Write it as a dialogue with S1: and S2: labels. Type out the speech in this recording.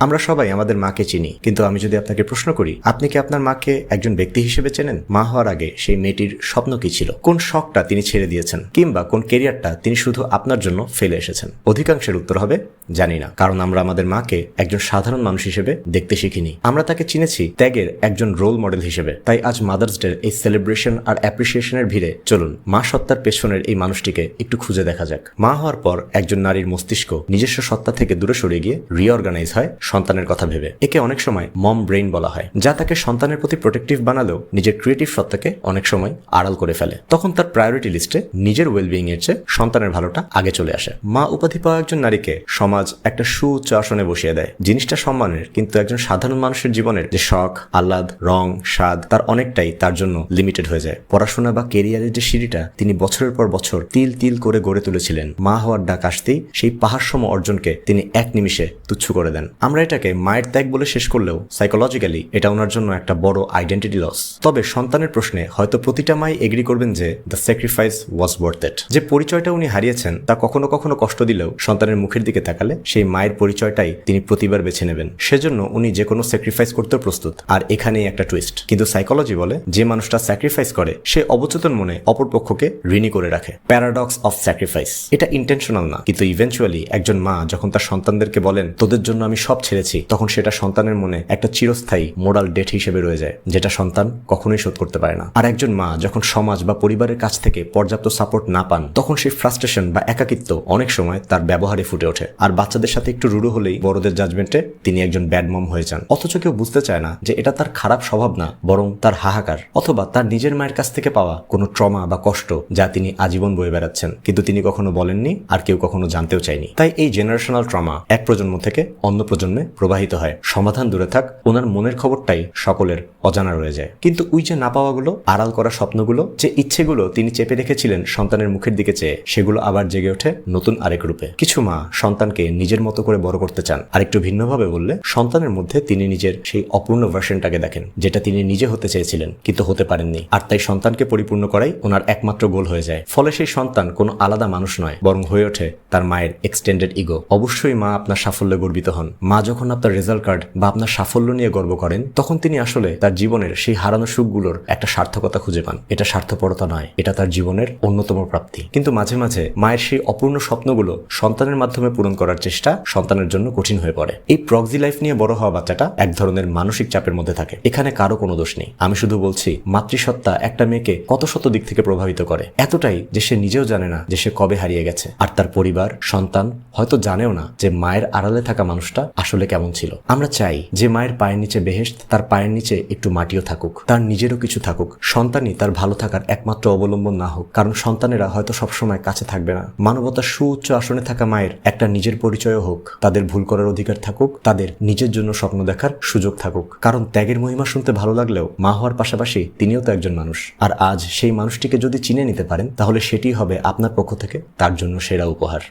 S1: আমরা সবাই আমাদের মাকে চিনি, কিন্তু আমি যদি আপনাকে প্রশ্ন করি, আপনি কি আপনার মাকে একজন ব্যক্তি হিসেবে চেনেন? মা হওয়ার আগে সেই মেয়েটির স্বপ্ন কি ছিল? কোন শখটা তিনি ছেড়ে দিয়েছেন, কিংবা কোন কেরিয়ারটা তিনি শুধু আপনার জন্য ফেলে এসেছেন? অধিকাংশের উত্তর হবে জানি না, কারণ আমরা আমাদের মাকে একজন সাধারণ মানুষ হিসেবে দেখতে শিখিনি। আমরা তাকে চিনেছি ত্যাগের একজন রোল মডেল হিসেবে। তাই আজ মাদার্স ডে এই সেলিব্রেশন আর অ্যাপ্রিসিয়েশনের ভিড়ে চলুন মা সত্তার পেছনের এই মানুষটিকে একটু খুঁজে দেখা যাক। মা হওয়ার পর একজন নারীর মস্তিষ্ক নিজস্ব সত্তা থেকে দূরে সরে গিয়ে রিঅর্গানাইজ হয় সন্তানের কথা ভেবে। একে অনেক সময় মম ব্রেইন বলা হয়, যা তাকে সন্তানের প্রতি প্রোটেক্টিভ বানালেও নিজের ক্রিয়েটিভ সত্তাকে অনেক সময় আড়াল করে ফেলে। তখন তার প্রায়োরিটি লিস্টে নিজের ওয়েলবিং এর চেয়ে সন্তানের ভালোটা আগে চলে আসে। মা উপাধি পাওয়া একজন নারীকে সমাজ একটা সুউচ্চ আসনে বসিয়ে দেয়। জিনিসটা সম্মানের, কিন্তু একজন সাধারণ মানুষের জীবনের যে শখ, আহ্লাদ, রং, স্বাদ, তার অনেকটাই তার জন্য লিমিটেড হয়ে যায়। পড়াশোনা বা কেরিয়ারের যে সিঁড়িটা তিনি বছরের পর বছর তিল তিল করে গড়ে তুলেছিলেন, মা হওয়ার ডাক আসতেই সেই পাহাড়সম অর্জনকে তিনি এক নিমিষে তুচ্ছ করে দেন। আমরা এটাকে মায়ের ত্যাগ বলে শেষ করলেও সাইকোলজিক্যালি এটা ওনার জন্য একটা বড় আইডেন্টিটি লস। তবে সন্তানের প্রশ্নে হয়তো প্রতিটা মাই এগ্রি করবেন যে the sacrifice was worth it. যে পরিচয়টা উনি হারিয়েছেন তা কখনো কখনো কষ্ট দিলেও সন্তানের মুখের দিকে তাকালে সেই মায়ের পরিচয়টাই তিনি প্রতিবার বেছে নেবেন। সেজন্য উনি যে কোনো স্যাক্রিফাইস করতেও প্রস্তুত। আর এখানেই একটা টুইস্ট, কিন্তু সাইকোলজি বলে যে মানুষটা স্যাক্রিফাইস করে সে অবচেতন মনে অপরপক্ষকে ঋণী করে রাখে। Paradox of sacrifice. এটা ইন্টেনশনাল না, কিন্তু ইভেনচুয়ালি একজন মা যখন তার সন্তানদেরকে বলেন তোদের জন্য আমি সব ছেড়েছি, তখন সেটা সন্তানের মনে একটা চিরস্থায়ী মোরাল ডেট হিসেবে রয়ে যায়, যেটা সন্তান কখনোই শোধ করতে পারে না। আর একজন মা যখন সমাজ বা পরিবারের কাছ থেকে পর্যাপ্ত সাপোর্ট না পান, তখন সেই ফ্রাস্ট্রেশন বা একাকিত্ব অনেক সময় তার ব্যবহারে ফুটে ওঠে। আর বাচ্চাদের সাথে একটু রুড়ো হলেই বড়দের জাজমেন্টে তিনি একজন ব্যাড মম হয়ে যান। অথচ কেউ বুঝতে চায় না যে এটা তার খারাপ স্বভাব না, বরং তার হাহাকার, অথবা তার নিজের মায়ের কাছ থেকে পাওয়া কোনো ট্রমা বা কষ্ট যা তিনি আজীবন বয়ে বেড়াচ্ছেন, কিন্তু তিনি কখনো বলেননি আর কেউ কখনো জানতেও চায়নি। তাই এই জেনারেশনাল ট্রমা এক প্রজন্ম থেকে অন্য প্রজন্মে প্রবাহিত হয়। সমাধান দূরে থাক, ওনার মনের খবরটাই সকলের অজানা রয়ে যায়। কিন্তু ওই যে না পাওয়াগুলো, আড়াল করা স্বপ্নগুলো, যে ইচ্ছেগুলো তিনি চেপে রেখেছিলেন সন্তানের মুখের দিকে চেয়ে, সেগুলো আবার জেগে ওঠে নতুন আরেক রূপে। কিছু মা সন্তানকে নিজের মতো করে বড় করতে চান, আর একটু ভিন্নভাবে বললে সন্তানের মধ্যে তিনি নিজের সেই অপূর্ণ ভার্সনটাকে দেখেন, যেটা তিনি নিজে হতে চেয়েছিলেন কিন্তু হতে পারেননি। আর তাই সন্তানকে পরিপূর্ণ করাই ওনার একমাত্র গোল হয়ে যায়। ফলে সেই সন্তান কোনো আলাদা মানুষ নয়, বরং হয়ে ওঠে তার মায়ের এক্সটেন্ডেড ইগো। অবশ্যই মা আপনার সাফল্যে গর্বিত হন। মা যখন আপনার রেজাল্ট কার্ড বা আপনার সাফল্য নিয়ে গর্ব করেন, তখন তিনি আসলে তার জীবনের সেই হারানো সুখগুলোর একটা সার্থকতা খুঁজে পান। এটা স্বার্থপরতা নয়, এটা তার জীবনের অন্যতম প্রাপ্তি। কিন্তু মাঝে মাঝে মায়ের সেই অপূর্ণ স্বপ্নগুলো সন্তানের মাধ্যমে পূরণ করার চেষ্টা সন্তানের জন্য কঠিন হয়ে পড়ে। এই প্রক্সি লাইফ নিয়ে বড় হওয়া বাচ্চাটা এক ধরনের মানসিক চাপের মধ্যে থাকে। এখানে কারো কোনো দোষ নেই। আমি শুধু বলছি মাতৃসত্তা একটা মেয়েকে কত শত দিক থেকে প্রভাবিত করে, এতটাই যে সে নিজেও জানে না যে সে কবে হারিয়ে গেছে। আর তার পরিবার, সন্তান হয়তো জানেও না যে মায়ের আড়ালে থাকা মানুষটা আসলে কেমন ছিল। আমরা চাই যে মায়ের পায়ের নিচে বেহেশত, তার পায়ের নিচে একটু মাটিও থাকুক, তার নিজেরও কিছু থাকুক। সন্তানই তার ভালো থাকার একমাত্র অবলম্বন না হোক, কারণ সন্তানেরা হয়তো সবসময় কাছে থাকবে না। মানবতার সুউচ্চ আসনে থাকা মায়ের একটা নিজের পরিচয়ও হোক, তাদের ভুল করার অধিকার থাকুক, তাদের নিজের জন্য স্বপ্ন দেখার সুযোগ থাকুক। কারণ ত্যাগের মহিমা শুনতে ভালো লাগলেও মা হওয়ার পাশাপাশি তিনিও তো একজন মানুষ। আর আজ সেই মানুষটিকে যদি চিনে নিতে পারেন, তাহলে সেটি হবে আপনার পক্ষ থেকে তার জন্য সেরা উপহার।